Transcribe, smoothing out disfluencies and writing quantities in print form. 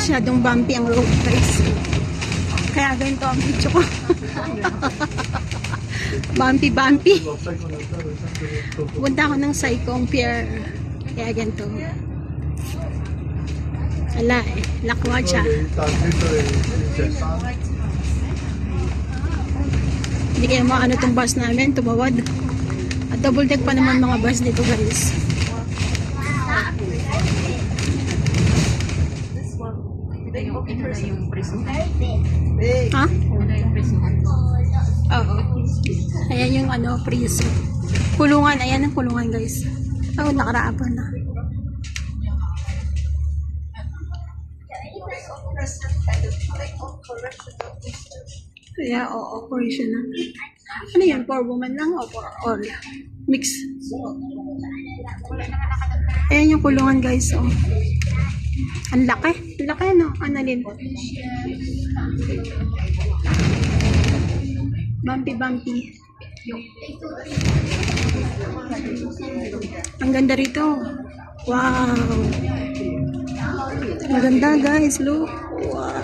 Masyadong bumpy ang road, guys. Kaya ganito ang video ko. Bumpy. Punta ako ng Saikong Pier. Kaya ganito. Wala eh. Lakwat siya. Hindi kaya maano itong bus namin. Tumawad. At double deck pa naman mga bus dito, guys. Ha? Oo. Ayan yung ano, prison. Kulungan. Ayan ang kulungan, guys. Oh, nakaraapan na. Kaya, oo, operation na. Ano yan? For woman lang o for all? Mix. Ayan yung kulungan, guys. Oh. Ang laki. Ang laki, no? Analin. Bumpy. Ang ganda rito. Wow. Ang ganda, guys. Look. Wow.